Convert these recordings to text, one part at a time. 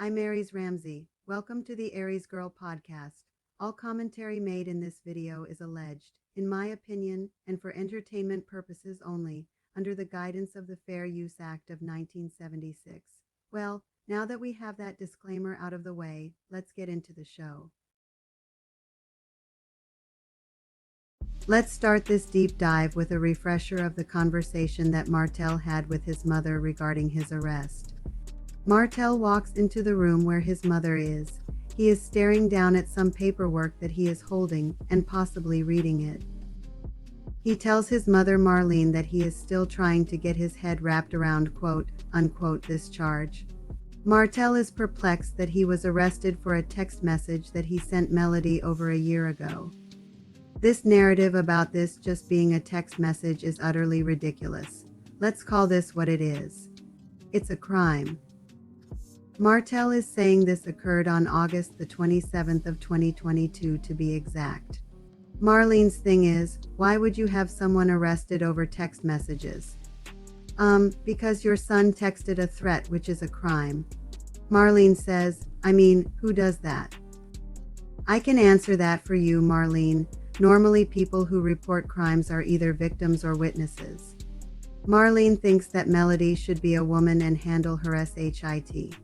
I'm Aries Ramsey. Welcome to the Aries Girl podcast. All commentary made in this video is alleged, in my opinion, and for entertainment purposes only, under the guidance of the Fair Use Act of 1976. Well, now that we have that disclaimer out of the way, let's get into the show. Let's start this deep dive with a refresher of the conversation that Martell had with his mother regarding his arrest. Martell walks into the room where his mother is. He is staring down at some paperwork that he is holding and possibly reading it. He tells his mother Marlene that he is still trying to get his head wrapped around quote, unquote, this charge. Martell is perplexed that he was arrested for a text message that he sent Melody over a year ago. This narrative about this just being a text message is utterly ridiculous. Let's call this what it is. It's a crime. Martell is saying this occurred on August the 27th of 2022 to be exact. Marlene's thing is, why would you have someone arrested over text messages? Because your son texted a threat, which is a crime. Marlene says, who does that? I can answer that for you, Marlene. Normally people who report crimes are either victims or witnesses. Marlene thinks that Melody should be a woman and handle her SHIT.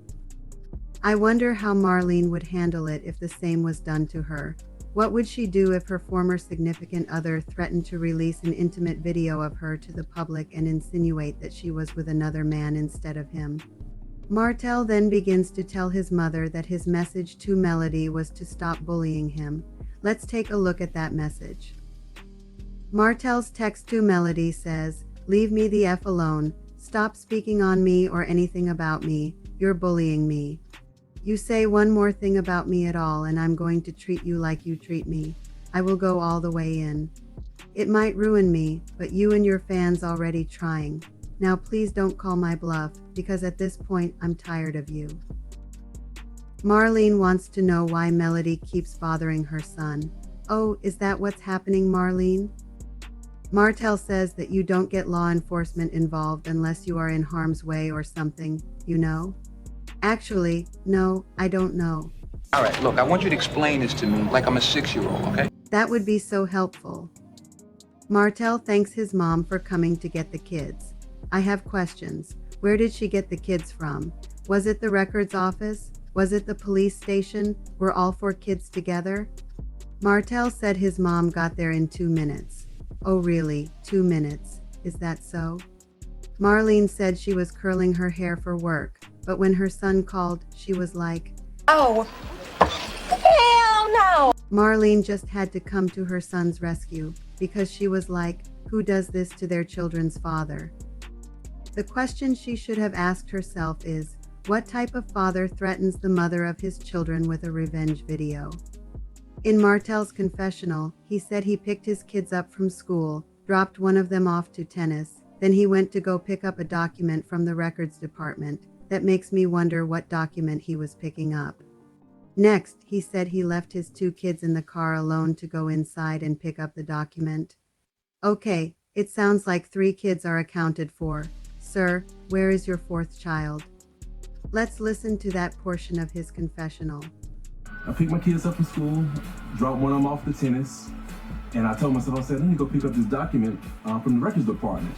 I wonder how Marlene would handle it if the same was done to her. What would she do if her former significant other threatened to release an intimate video of her to the public and insinuate that she was with another man instead of him? Martell then begins to tell his mother that his message to Melody was to stop bullying him. Let's take a look at that message. Martell's text to Melody says, "Leave me the F alone. Stop speaking on me or anything about me. You're bullying me. You say one more thing about me at all and I'm going to treat you like you treat me. I will go all the way in. It might ruin me, but you and your fans already trying. Now please don't call my bluff, because at this point I'm tired of you." Marlene wants to know why Melody keeps bothering her son. Oh, is that what's happening, Marlene? Martell says that you don't get law enforcement involved unless you are in harm's way or something, you know? Actually, no, I don't know. All right, look, I want you to explain this to me like I'm a 6-year-old, okay? That would be so helpful. Martell thanks his mom for coming to get the kids. I have questions. Where did she get the kids from? Was it the records office? Was it the police station? Were all 4 kids together? Martell said his mom got there in 2 minutes. Oh really, 2 minutes? Is that so? Marlene said she was curling her hair for work, but when her son called, she was like, "Oh, hell no!" Marlene just had to come to her son's rescue, because she was like, who does this to their children's father? The question she should have asked herself is, what type of father threatens the mother of his children with a revenge video? In Martell's confessional, he said he picked his kids up from school, dropped one of them off to tennis, then he went to go pick up a document from the records department. That makes me wonder what document he was picking up. Next, he said he left his 2 kids in the car alone to go inside and pick up the document. Okay, it sounds like 3 kids are accounted for. Sir, where is your 4th child? Let's listen to that portion of his confessional. I picked my kids up from school, dropped one of them off to tennis, and I told myself, I said, let me go pick up this document from the records department.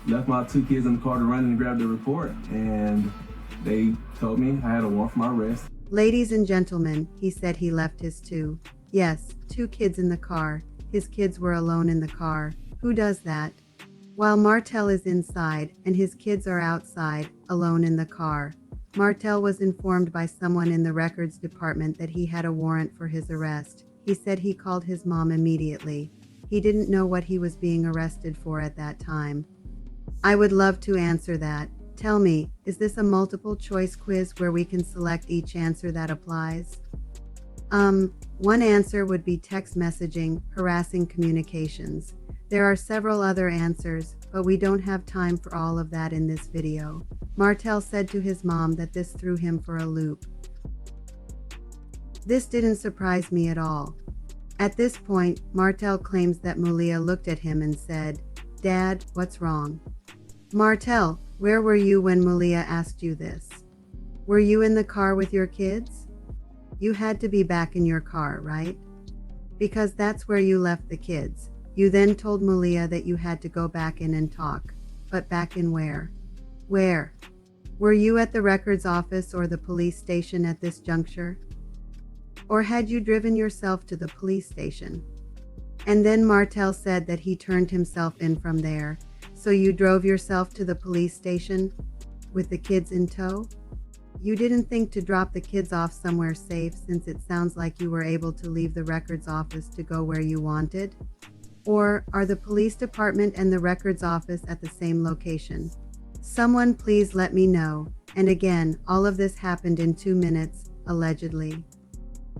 Left my 2 kids in the car to run and grab the report, and they told me I had a warrant for my arrest. Ladies and gentlemen, he said he left his 2 kids in the car. His kids were alone in the car. Who does that? While Martell is inside and his kids are outside, alone in the car. Martell was informed by someone in the records department that he had a warrant for his arrest. He said he called his mom immediately. He didn't know what he was being arrested for at that time. I would love to answer that. Tell me, is this a multiple choice quiz where we can select each answer that applies? One answer would be text messaging, harassing communications. There are several other answers, but we don't have time for all of that in this video. Martell said to his mom that this threw him for a loop. This didn't surprise me at all. At this point, Martell claims that Malia looked at him and said, "Dad, what's wrong?" Martell, where were you when Malia asked you this? Were you in the car with your kids? You had to be back in your car, right? Because that's where you left the kids. You then told Malia that you had to go back in and talk. But back in where? Where? Were you at the records office or the police station at this juncture? Or had you driven yourself to the police station? And then Martell said that he turned himself in from there. So you drove yourself to the police station with the kids in tow? You didn't think to drop the kids off somewhere safe, since it sounds like you were able to leave the records office to go where you wanted? Or are the police department and the records office at the same location? Someone please let me know. And again, all of this happened in 2 minutes, allegedly.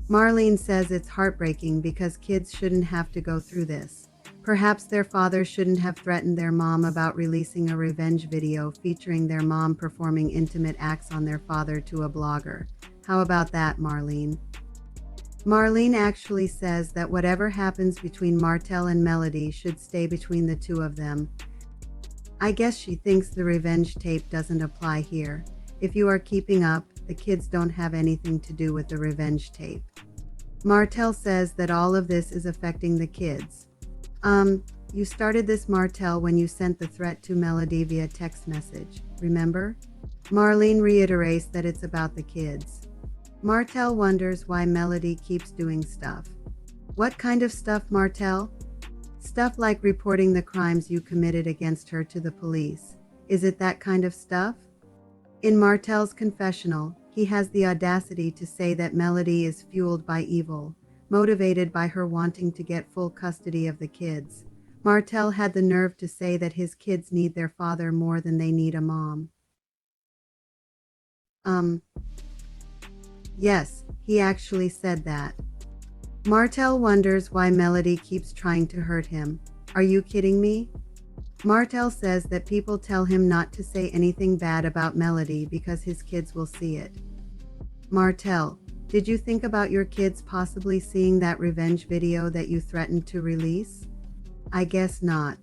Marlene says it's heartbreaking because kids shouldn't have to go through this. Perhaps their father shouldn't have threatened their mom about releasing a revenge video featuring their mom performing intimate acts on their father to a blogger. How about that, Marlene? Marlene actually says that whatever happens between Martell and Melody should stay between the two of them. I guess she thinks the revenge tape doesn't apply here. If you are keeping up, the kids don't have anything to do with the revenge tape. Martell says that all of this is affecting the kids. You started this, Martell, when you sent the threat to Melody via text message, remember? Marlene reiterates that it's about the kids. Martell wonders why Melody keeps doing stuff. What kind of stuff, Martell? Stuff like reporting the crimes you committed against her to the police. Is it that kind of stuff? In Martell's confessional, he has the audacity to say that Melody is fueled by evil, motivated by her wanting to get full custody of the kids. Martell had the nerve to say that his kids need their father more than they need a mom. Yes, he actually said that. Martell wonders why Melody keeps trying to hurt him. Are you kidding me? Martell says that people tell him not to say anything bad about Melody because his kids will see it. Martell, did you think about your kids possibly seeing that revenge video that you threatened to release? I guess not.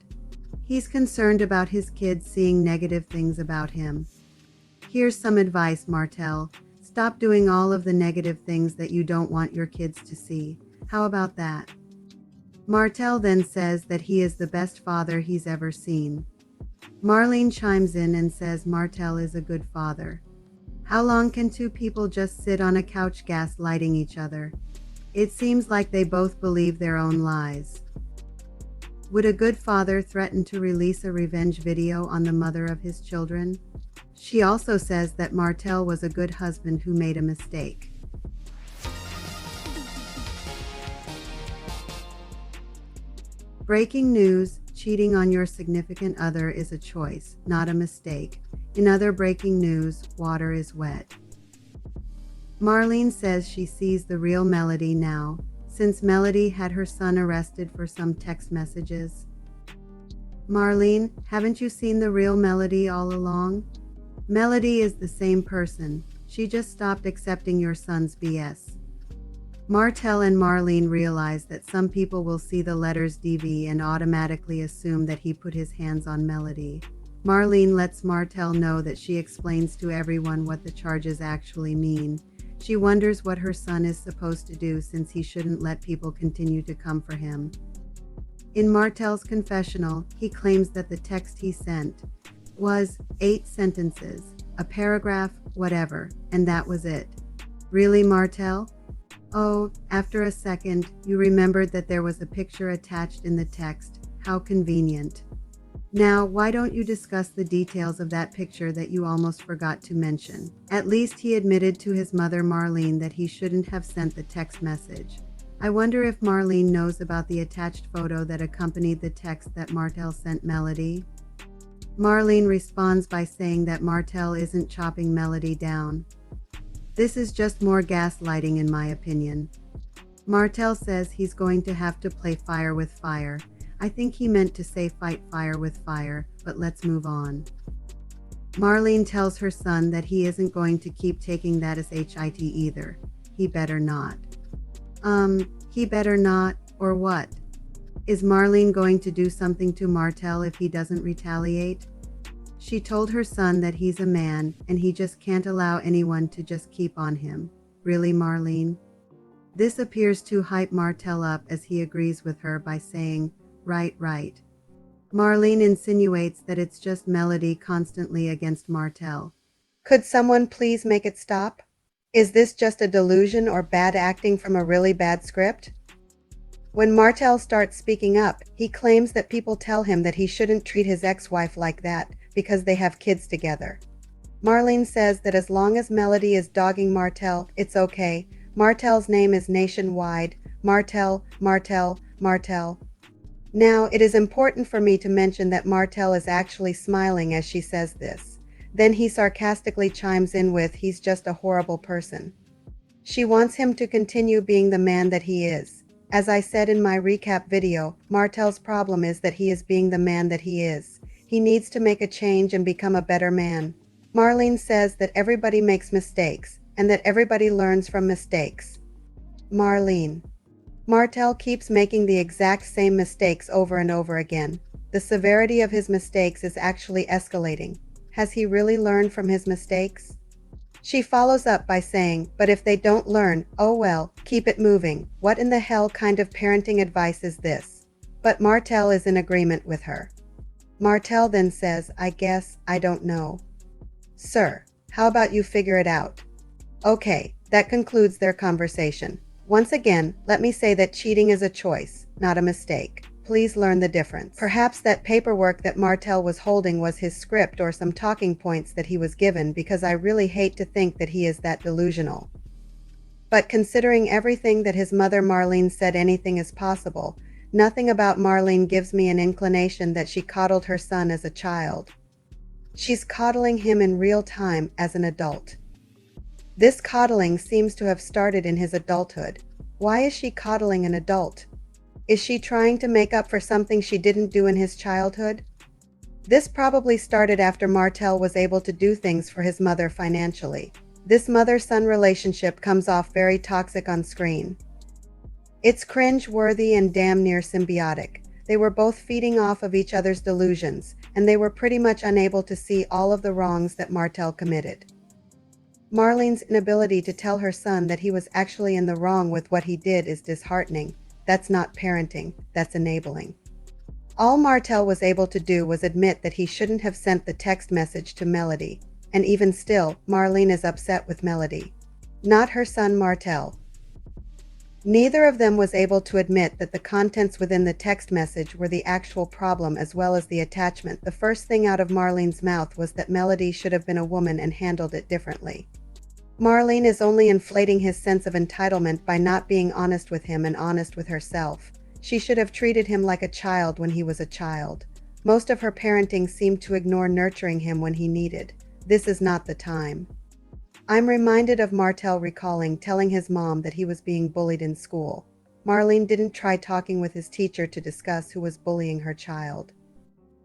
He's concerned about his kids seeing negative things about him. Here's some advice, Martell. Stop doing all of the negative things that you don't want your kids to see. How about that? Martell then says that he is the best father he's ever seen. Marlene chimes in and says Martell is a good father. How long can two people just sit on a couch gaslighting each other? It seems like they both believe their own lies. Would a good father threaten to release a revenge video on the mother of his children? She also says that Martell was a good husband who made a mistake. Breaking news: cheating on your significant other is a choice, not a mistake. In other breaking news, water is wet. Marlene says she sees the real Melody now, since Melody had her son arrested for some text messages. Marlene, haven't you seen the real Melody all along? Melody is the same person. She just stopped accepting your son's BS. Martell and Marlene realize that some people will see the letters DV and automatically assume that he put his hands on Melody. Marlene lets Martell know that she explains to everyone what the charges actually mean. She wonders what her son is supposed to do, since he shouldn't let people continue to come for him. In Martell's confessional, he claims that the text he sent was 8 sentences, a paragraph, whatever, and that was it. Really, Martell? Oh, after a second, you remembered that there was a picture attached in the text. How convenient. Now, why don't you discuss the details of that picture that you almost forgot to mention? At least he admitted to his mother Marlene that he shouldn't have sent the text message. I wonder if Marlene knows about the attached photo that accompanied the text that Martell sent Melody. Marlene responds by saying that Martell isn't chopping Melody down. This is just more gaslighting, in my opinion. Martell says he's going to have to play fire with fire. I think he meant to say fight fire with fire, but let's move on. Marlene tells her son that he isn't going to keep taking that shit either. He better not. He better not, or what? Is Marlene going to do something to Martell if he doesn't retaliate? She told her son that he's a man and he just can't allow anyone to just keep on him. Really, Marlene? This appears to hype Martell up as he agrees with her by saying, right, right. Marlene insinuates that it's just Melody constantly against Martell. Could someone please make it stop? Is this just a delusion or bad acting from a really bad script? When Martell starts speaking up, he claims that people tell him that he shouldn't treat his ex-wife like that because they have kids together. Marlene says that as long as Melody is dogging Martell, it's okay. Martell's name is nationwide. Martell, Martell, Martell. Now, it is important for me to mention that Martell is actually smiling as she says this. Then he sarcastically chimes in with, he's just a horrible person. She wants him to continue being the man that he is. As I said in my recap video, Martell's problem is that he is being the man that he is. He needs to make a change and become a better man. Marlene says that everybody makes mistakes, and that everybody learns from mistakes. Marlene. Martell keeps making the exact same mistakes over and over again. The severity of his mistakes is actually escalating. Has he really learned from his mistakes? She follows up by saying, but if they don't learn, oh well, keep it moving. What in the hell kind of parenting advice is this? But Martell is in agreement with her. Martell then says, I guess, I don't know. Sir, how about you figure it out? Okay, that concludes their conversation. Once again, let me say that cheating is a choice, not a mistake. Please learn the difference. Perhaps that paperwork that Martell was holding was his script or some talking points that he was given, because I really hate to think that he is that delusional. But considering everything that his mother Marlene said, anything is possible. Nothing about Marlene gives me an inclination that she coddled her son as a child. She's coddling him in real time as an adult. This coddling seems to have started in his adulthood. Why is she coddling an adult? Is she trying to make up for something she didn't do in his childhood? This probably started after Martell was able to do things for his mother financially. This mother-son relationship comes off very toxic on screen. It's cringe-worthy and damn near symbiotic. They were both feeding off of each other's delusions, and they were pretty much unable to see all of the wrongs that Martell committed. Marlene's inability to tell her son that he was actually in the wrong with what he did is disheartening. That's not parenting, that's enabling. All Martell was able to do was admit that he shouldn't have sent the text message to Melody, and even still, Marlene is upset with Melody, not her son Martell. Neither of them was able to admit that the contents within the text message were the actual problem as well as the attachment. The first thing out of Marlene's mouth was that Melody should have been a woman and handled it differently. Marlene is only inflating his sense of entitlement by not being honest with him and honest with herself. She should have treated him like a child when he was a child. Most of her parenting seemed to ignore nurturing him when he needed. This is not the time. I'm reminded of Martell telling his mom that he was being bullied in school. Marlene didn't try talking with his teacher to discuss who was bullying her child.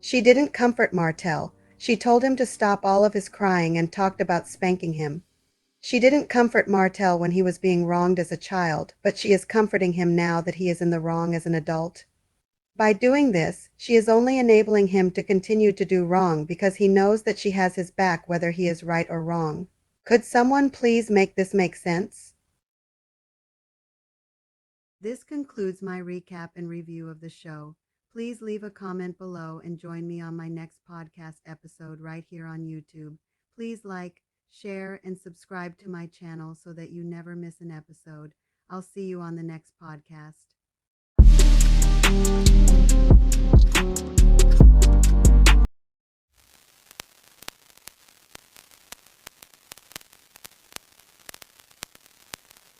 She didn't comfort Martell. She told him to stop all of his crying and talked about spanking him. She didn't comfort Martell when he was being wronged as a child, but she is comforting him now that he is in the wrong as an adult. By doing this, she is only enabling him to continue to do wrong because he knows that she has his back whether he is right or wrong. Could someone please make this make sense? This concludes my recap and review of the show. Please leave a comment below and join me on my next podcast episode right here on YouTube. Please like, share, and subscribe to my channel so that you never miss an episode. I'll see you on the next podcast.